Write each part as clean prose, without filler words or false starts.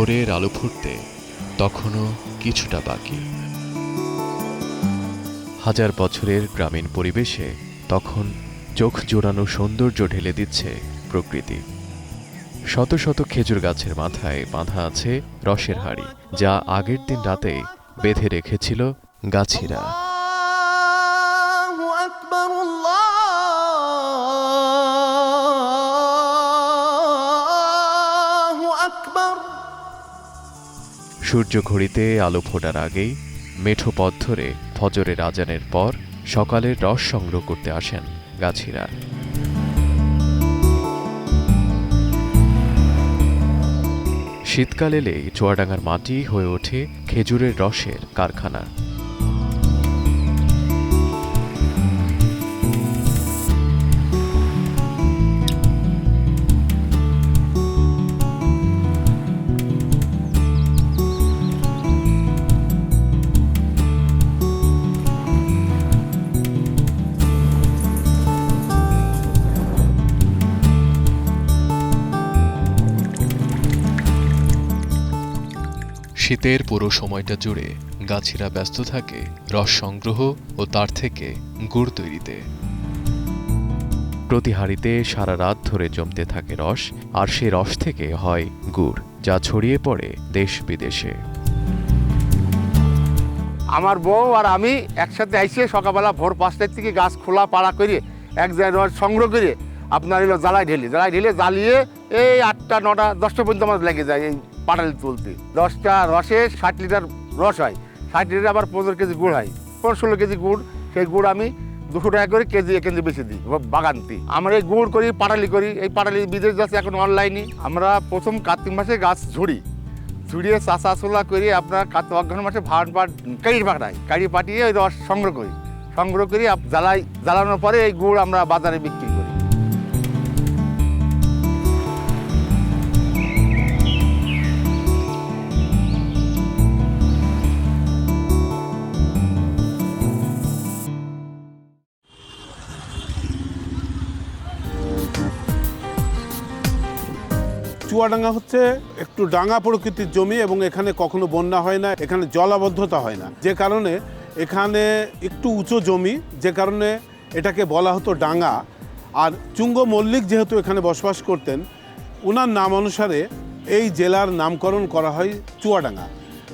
ভোরের আলো ফুটতে তখনও কিছুটা বাকি। হাজার বছরের গ্রামীণ পরিবেশে তখন চোখ জোড়ানো সৌন্দর্য ঢেলে দিচ্ছে প্রকৃতি। শত শত খেজুর গাছের মাথায় বাঁধা আছে রসের হাড়ি, যা আগের দিন রাতেই বেঁধে রেখেছিল গাছিরা। সূর্য ঘড়িতে আলো ফোটার আগেই মেঠো পথ ধরে ফজরের আজানের পর সকালের রস সংগ্রহ করতে আসেন গাছিরা। শীতকাল এলেই চুয়াডাঙ্গার মাটি হয়ে ওঠে খেজুরের রসের কারখানা। শীতের পুরো সময়টা জুড়ে গাছিরা ব্যস্ত থাকে রস সংগ্রহ ও তার থেকে গুড় তৈরিতে। প্রতি হাঁড়িতে সারা রাত ধরে জমতে থাকে রস, আর সে রস থেকে হয় গুড়, যা ছড়িয়ে পড়ে দেশ বিদেশে। আমার বউ আর আমি একসাথে আইসে সকালবেলা ভোর 5টার থেকে গাছ খোলা পাড়া করে এক জায়গায় রস সংগ্রহ করে আপনার এলো জ্বালাই ঢেলে জ্বালিয়ে এই 8টা 9টা 10টা পর্যন্ত আমার লেগে যায় এই পাটালি তুলতে। 10টা রসে 60 লিটার রস হয়, 60 লিটার আবার 15 কেজি গুড় হয়, 16 কেজি গুড়। সেই গুড় আমি 200 টাকা করে কেজি এখানে বেশি দিই বাগানতে। আমরা এই গুড় করি, পাটালি করি। এই পাটালি বিদেশ যাচ্ছে এখন অনলাইনে। আমরা প্রথম কার্তিক মাসে গাছ ঝুড়িয়ে চাষা চোলা করে আপনার অগ্রহণ মাসে কাড়ি পাঠিয়ে ওই রস সংগ্রহ করি জ্বালানোর পরে এই গুড় আমরা বাজারে বিক্রি করি। চুয়াডাঙ্গা হচ্ছে একটু ডাঙা প্রকৃতির জমি এবং এখানে কখনো বন্যা হয় না, এখানে জলাবদ্ধতা হয় না, যে কারণে এখানে একটু উঁচু জমি, যে কারণে এটাকে বলা হতো ডাঙা। আর চুঙ্গ মল্লিক যেহেতু এখানে বসবাস করতেন, ওনার নাম অনুসারে এই জেলার নামকরণ করা হয় চুয়াডাঙ্গা।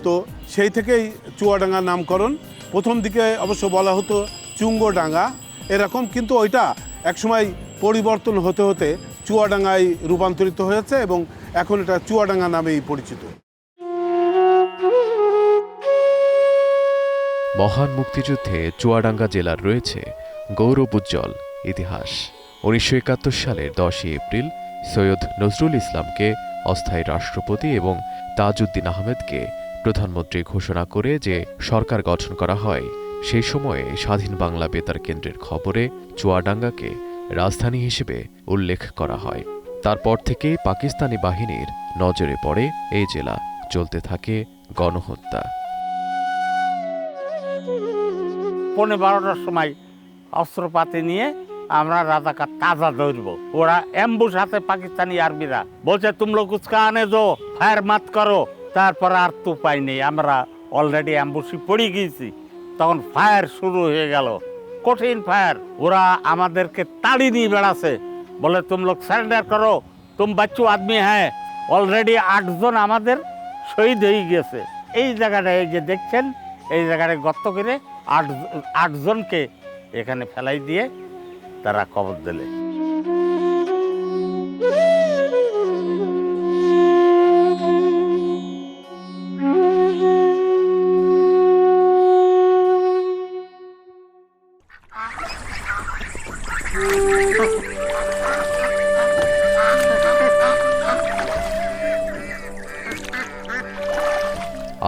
তো সেই থেকেই চুয়াডাঙ্গা নামকরণ। প্রথম দিকে অবশ্য বলা হতো চুঙ্গডাঙ্গা এরকম, কিন্তু ওইটা একসময় পরিবর্তন হতে হতে চুয়াডাঙ্গায় রূপান্তরিত হয়েছে এবং এখন এটা চুয়াডাঙ্গা নামেই পরিচিত। মহান মুক্তিযুদ্ধে চুয়াডাঙ্গা জেলার রয়েছে গৌরবোজ্জ্বল ইতিহাস। 1971 সালের 10ই এপ্রিল সৈয়দ নজরুল ইসলামকে অস্থায়ী রাষ্ট্রপতি এবং তাজউদ্দিন আহমেদকে প্রধানমন্ত্রী ঘোষণা করে যে সরকার গঠন করা হয়, সেই সময়ে স্বাধীন বাংলা বেতার কেন্দ্রের খবরে চুয়াডাঙ্গাকে রাজধানী হিসেবে উল্লেখ করা হয়। তারপর থেকেই পাকিস্তানি বাহিনীর নজরে পড়ে এই জেলা, চলতে থাকে গণহত্যা। 12টার সময় অস্ত্রপাতি নিয়ে আমরা রাজাকার তাজা ধরবো। ওরা অ্যাম্বুশ হাতে পাকিস্তানি আর্মিরা বলছে তুম লোক উচকা আনে দো, ফায়ার মাত করো। তারপর আর তো উপায় নেই, আমরা অলরেডি অ্যাম্বুশে পড়ে গিয়েছি। তখন ফায়ার শুরু হয়ে গেল, কঠিন ফায়ার। ওরা আমাদেরকে তাড়ি নিয়ে বেড়াছে, বলে তুম লোক সারেন্ডার করো, তুম বাচ্চু আদমি হ্যাঁ। অলরেডি 8 জন আমাদের শহীদ হয়ে গেছে। এই জায়গাটায় এই যে দেখছেন, এই জায়গাটায় গর্ত করে 8 জনকে এখানে ফেলাই দিয়ে তারা কবর দিলে।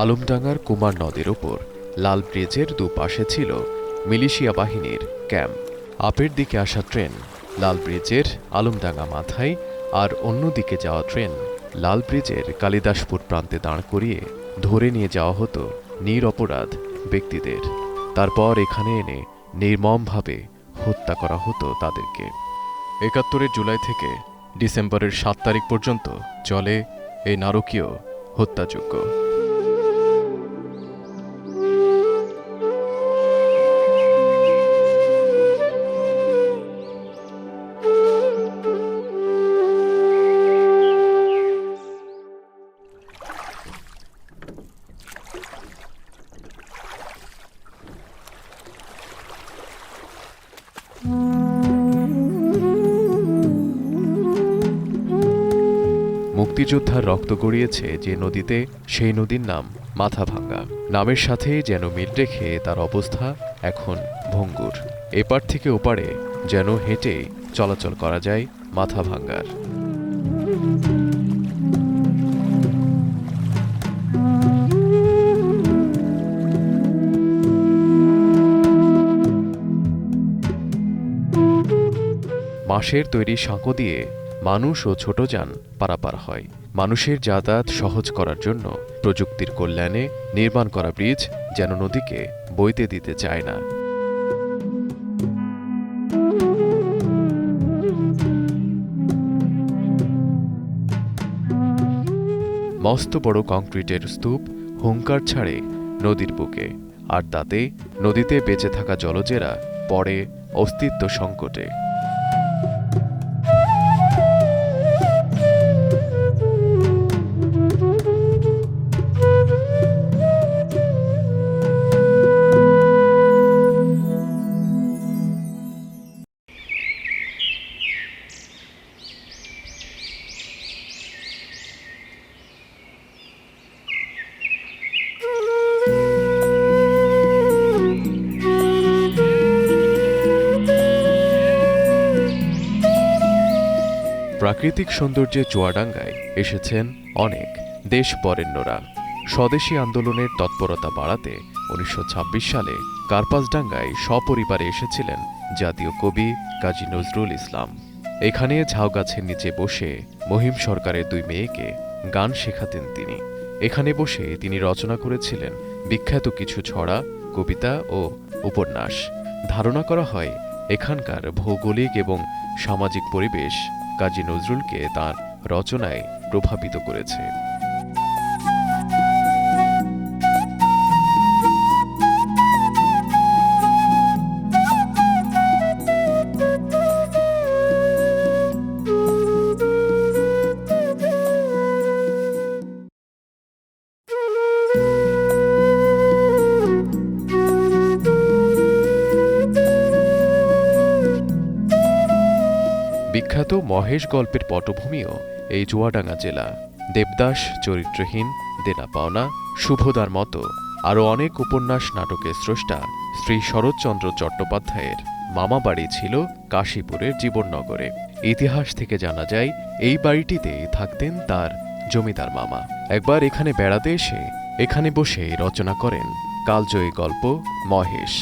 আলমডাঙ্গার কুমার নদের ওপর লাল ব্রিজের দুপাশে ছিল মিলিশিয়া বাহিনীর ক্যাম্প। আপের দিকে আসা ট্রেন লাল ব্রিজের আলমডাঙ্গা মাথায়, আর অন্যদিকে যাওয়া ট্রেন লাল ব্রিজের কালিদাসপুর প্রান্তে দাঁড় করিয়ে ধরে নিয়ে যাওয়া হতো নিরপরাধ ব্যক্তিদের। তারপর এখানে এনে নির্মমভাবে হত্যা করা হতো তাদেরকে। 71 জুলাই থেকে ডিসেম্বরের 7 তারিখ পর্যন্ত চলে এই নারকীয় হত্যাযোগ্য। মুক্তিযোদ্ধার রক্ত গড়িয়েছে যে নদীতে, সেই নদীর নাম মাথাভাঙ্গা। নামের সাথে যেন মিল রেখে তার অবস্থা এখন ভঙ্গুর। এপার থেকে ওপারে যেন হেঁটে চলাচল করা যায় মাথাভাঙ্গার। বাঁশের তৈরি সাঁকো দিয়ে মানুষ ও ছোট যান পারাপার হয়। মানুষের যাতায়াত সহজ করার জন্য প্রযুক্তির কল্যাণে নির্মাণ করা ব্রিজ যেন নদীকে বইতে দিতে চায় না। মস্ত বড় কংক্রিটের স্তূপ হুঙ্কার ছাড়ে নদীর বুকে, আর তাতে নদীতে বেঁচে থাকা জলজেরা পড়ে অস্তিত্ব সংকটে। প্রাকৃতিক সৌন্দর্যে চুয়াডাঙ্গায় এসেছেন অনেক দেশ বরেণ্যরা। স্বদেশী আন্দোলনের তৎপরতা বাড়াতে ১৯২৬ সালে কার্পাসডাঙ্গায় সপরিবারে এসেছিলেন জাতীয় কবি কাজী নজরুল ইসলাম। এখানে ঝাউগাছের নিচে বসে মহিম সরকারের ২ মেয়েকে গান শেখাতেন তিনি। এখানে বসে তিনি রচনা করেছিলেন বিখ্যাত কিছু ছড়া, কবিতা ও উপন্যাস। ধারণা করা হয় এখানকার ভৌগোলিক এবং সামাজিক পরিবেশ কাজী নজরুলকে তাঁর রচনায় প্রভাবিত করেছে। বিখ্যাত মহেশ গল্পের পটভূমিও এই চুয়াডাঙ্গা জেলা। দেবদাস, চরিত্রহীন, দেনা পাওনা, শুভদার মতো আরও অনেক উপন্যাস নাটকের স্রষ্টা শ্রী শরৎচন্দ্র চট্টোপাধ্যায়ের মামাবাড়ি ছিল কাশীপুরের জীবননগরে। ইতিহাস থেকে জানা যায় এই বাড়িটিতেই থাকতেন তার জমিদার মামা। একবার এখানে বেড়াতে এসে এখানে বসে রচনা করেন কালজয়ী গল্প মহেশ।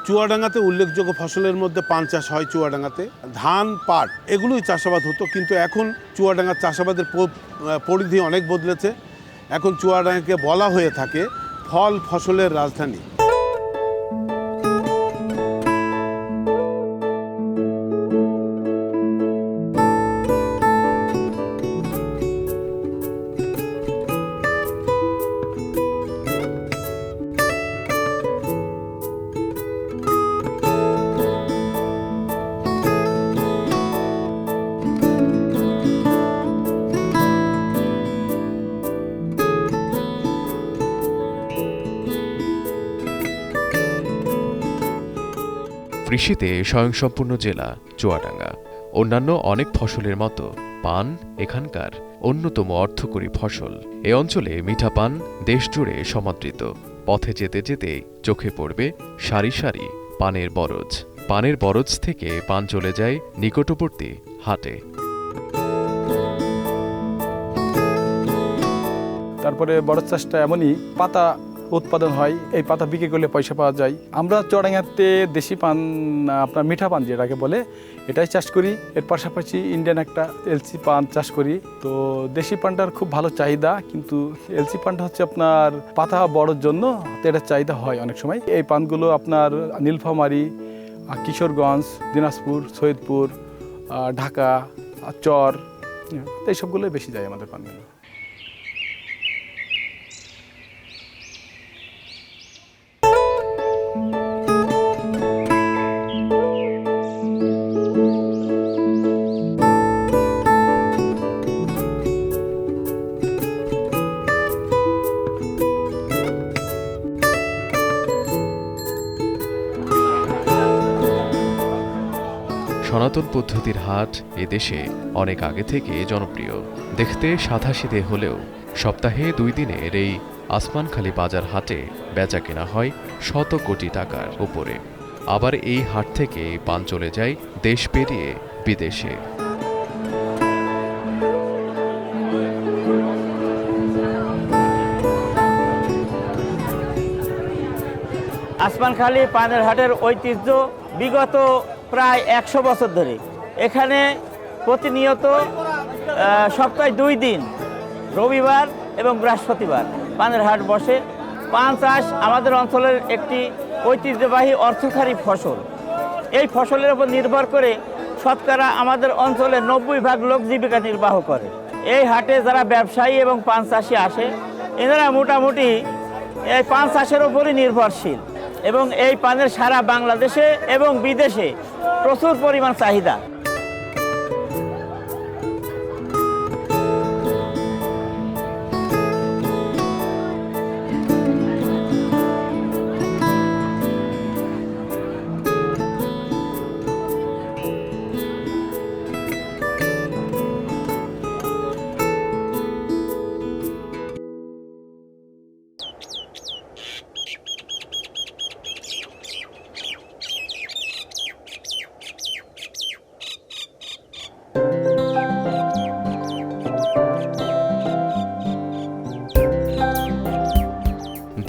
চুয়াডাঙ্গাতে উল্লেখযোগ্য ফসলের মধ্যে পান চাষ হয় চুয়াডাঙ্গাতে। ধান, পাট এগুলোই চাষাবাদ হতো, কিন্তু এখন চুয়াডাঙ্গার চাষাবাদের পরিধি অনেক বদলেছে। এখন চুয়াডাঙ্গাকে বলা হয়ে থাকে ফল ফসলের রাজধানী। কৃষিতে স্বয়ংসম্পূর্ণ জেলা চুয়াডাঙ্গা। অন্যান্য অনেক ফসলের মতো পান এখানকার অন্যতম অর্থকরী ফসল। এ অঞ্চলে মিঠা পান দেশজুড়ে সমাদৃত। পথে যেতে যেতে চোখে পড়বে সারি সারি পানের বরজ। পানের বরজ থেকে পান চলে যায় নিকটবর্তী হাটে। তারপরে বরজ চাষটা এমনই, পাতা উৎপাদন হয়, এই পাতা বিক্রি করলে পয়সা পাওয়া যায়। আমরা চুয়াডাঙ্গাতে দেশি পান, আপনার মিঠা পান যেটাকে বলে, এটাই চাষ করি। এর পাশাপাশি ইন্ডিয়ান একটা এলসি পান চাষ করি। তো দেশি পানটার খুব ভালো চাহিদা, কিন্তু এলসি পানটা হচ্ছে আপনার পাতা বড়োর জন্য তো এটার চাহিদা হয় অনেক সময়। এই পানগুলো আপনার নীলফামারী, কিশোরগঞ্জ, দিনাজপুর, সৈয়দপুর, ঢাকা, চর, এইসবগুলোই বেশি যায় আমাদের পানগুলো। সনাতন পদ্ধতির হাট এদেশে অনেক আগে থেকে জনপ্রিয়। দেখতে সাধাসিধে হলেও সপ্তাহে 2 দিনের এই আসমানখালী বাজার হাটে বেচা কেনা হয় শত কোটি টাকার উপরে। আবার এই হাট থেকে পান চলে যায় দেশ পেরিয়ে বিদেশে। আসমানখালী পানের হাটের ঐতিহ্য বিগত প্রায় 100 বছর ধরে। এখানে প্রতিনিয়ত সপ্তাহে 2 দিন, রবিবার এবং বৃহস্পতিবার পানের হাট বসে। পান চাষ আমাদের অঞ্চলের একটি ঐতিহ্যবাহী অর্থকারী ফসল। এই ফসলের উপর নির্ভর করে শতকরা আমাদের অঞ্চলে 90% লোক জীবিকা নির্বাহ করে। এই হাটে যারা ব্যবসায়ী এবং পান চাষি আসে, এনারা মোটামুটি এই পান চাষের উপরই নির্ভরশীল এবং এই পানের সারা বাংলাদেশে এবং বিদেশে প্রচুর পরিমাণ চাহিদা।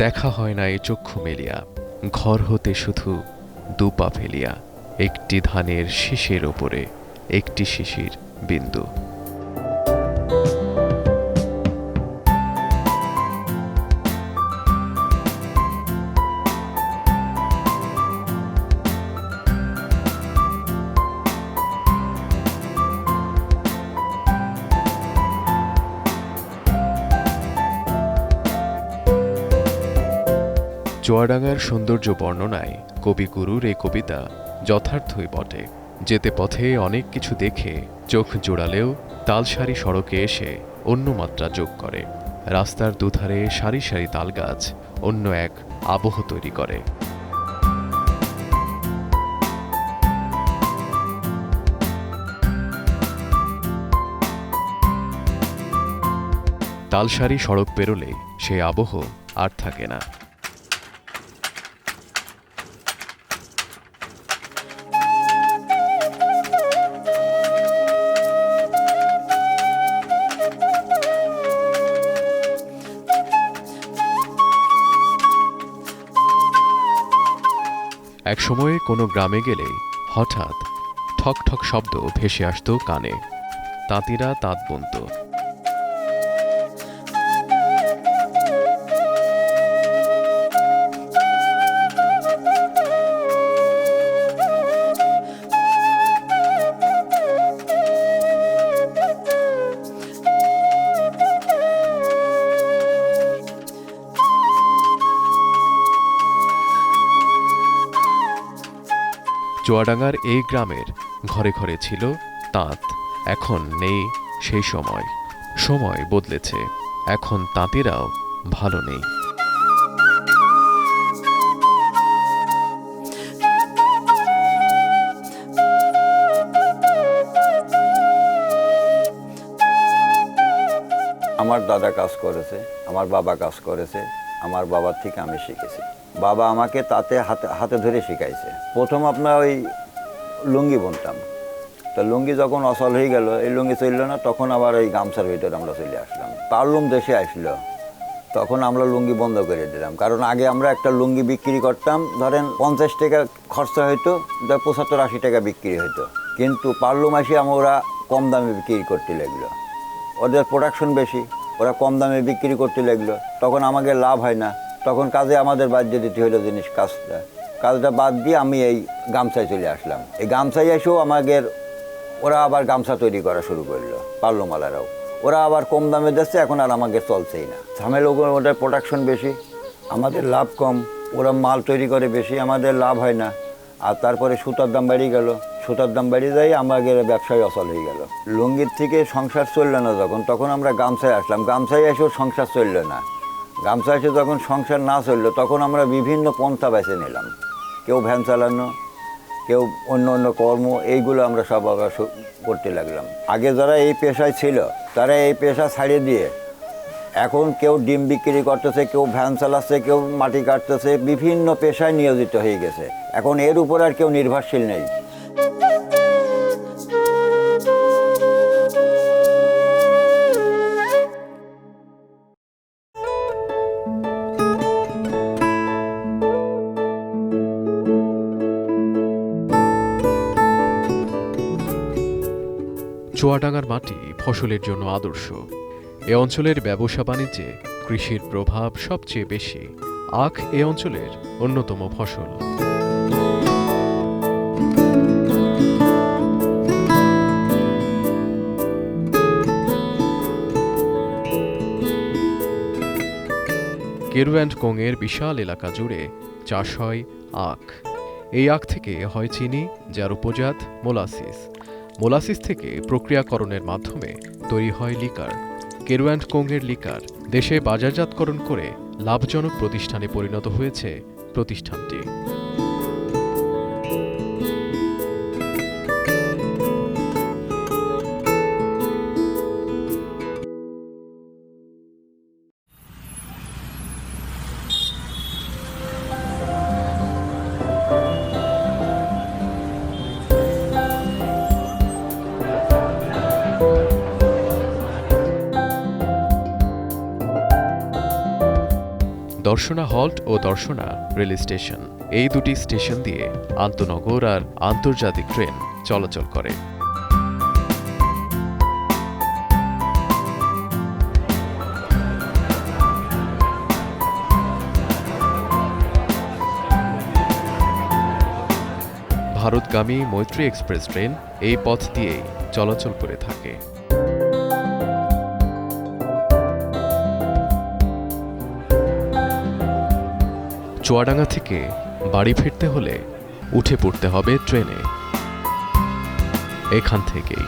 দেখা হয় না এই চক্ষু মেলিয়া, ঘর হতে শুধু 2 পা ফেলিয়া, একটি ধানের শীষের ওপরে একটি শিশির বিন্দু। চুয়াডাঙ্গার সৌন্দর্য বর্ণনায় কবিগুরুর এই কবিতা যথার্থই বটে। যেতে পথে অনেক কিছু দেখে চোখ জোড়ালেও তালসারি সড়কে এসে অন্য মাত্রা যোগ করে। রাস্তার দুধারে সারি সারি তালগাছ অন্য এক আবহ তৈরি করে। তালসারি সড়ক পেরোলে সে আবহ আর থাকে না। এক সময়ে কোনো গ্রামে গেলে হঠাৎ ঠক ঠক শব্দ ভেসে আসতো কানে। তাঁতিরা তাঁত বুনত। চুয়াডাঙ্গার এই গ্রামের ঘরে ঘরে ছিল তাঁত। এখন নেই সেই সময়। সময় বদলেছে, এখন তাঁতিরাও ভালো নেই। আমার দাদা কাজ করেছে, আমার বাবা কাজ করেছে, আমার বাবার থেকে আমি শিখেছি। বাবা আমাকে তাতে হাতে হাতে ধরে শিখাইছে। প্রথম আপনার ওই লুঙ্গি বুনতাম, তো লুঙ্গি যখন অচল হয়ে গেল, এই লুঙ্গি চলল না, তখন আবার এই গামছার ভিতরে আমরা চলে আসলাম। পারলুম দেশে আসলো, তখন আমরা লুঙ্গি বন্ধ করে দিলাম, কারণ আগে আমরা একটা লুঙ্গি বিক্রি করতাম ধরেন 50 টাকা খরচা হইতো, 75-80 টাকা বিক্রি হইতো, কিন্তু পার্লো মাসে আমরা কম দামে বিক্রি করতে লাগলো। ওদের প্রোডাকশন বেশি, ওরা কম দামে বিক্রি করতে লাগলো, তখন আমাকে লাভ হয় না, তখন কাজে আমাদের বাদ দিয়ে দিতে হলো কাজটা বাদ দিয়ে আমি এই গামছায় চলে আসলাম। এই গামছায় এসেও আমাদের ওরা আবার গামছা তৈরি করা শুরু করলো, পার্লো মালারাও ওরা আবার কম দামে দিচ্ছে, এখন আর আমাদের চলছেই না। ঝামেলা ওদের প্রোডাকশন বেশি, আমাদের লাভ কম, ওরা মাল তৈরি করে বেশি, আমাদের লাভ হয় না। আর তারপরে সুতার দাম বেড়ে গেল, সুতার দাম বেড়ে যায়, আমাদের ব্যবসায় অচল হয়ে গেল। লুঙ্গির থেকে সংসার চললো না তখন আমরা গামছায় আসলাম, গামছায় এসেও সংসার চললো না। গামছা এসে যখন সংসার না চললো তখন আমরা বিভিন্ন পন্থা বেছে নিলাম, কেউ ভ্যান চালানো, কেউ অন্য অন্য কর্ম, এইগুলো আমরা সব আবার করতে লাগলাম। আগে যারা এই পেশায় ছিল তারা এই পেশা ছাড়িয়ে দিয়ে এখন কেউ ডিম বিক্রি করতেছে, কেউ ভ্যান চালাচ্ছে, কেউ মাটি কাটতেছে, বিভিন্ন পেশায় নিয়োজিত হয়ে গেছে। এখন এর উপর আর কেউ নির্ভরশীল নেই। চুয়াডাঙ্গার মাটি ফসলের জন্য আদর্শ। এ অঞ্চলের ব্যবসা বাণিজ্যে কৃষির প্রভাব সবচেয়ে বেশি। আখ এ অঞ্চলের অন্যতম ফসল। কেরু অ্যান্ড কোংয়ের বিশাল এলাকা জুড়ে চাষ হয় আখ। এই আখ থেকে হয় চিনি, যার উপজাত মোলাসিস। মোলাসিস থেকে প্রক্রিয়াকরণের মাধ্যমে তৈরি হয় লিকার। কেরু অ্যান্ড কোংয়ের লিকার দেশে বাজারজাতকরণ করে লাভজনক প্রতিষ্ঠানে পরিণত হয়েছে প্রতিষ্ঠানটি। দর্শনা হল্ট ও দর্শনা রেল স্টেশন, এই দুটি স্টেশন দিয়ে আন্তনগর আর আন্তর্জাতিক ট্রেন চলাচল করে। ভারতগামী মৈত্রী এক্সপ্রেস ট্রেন এই পথ দিয়েই চলাচল করে থাকে। চুয়াডাঙ্গা থেকে বাড়ি ফিরতে হলে উঠে পড়তে হবে ট্রেনে। এখান থেকেই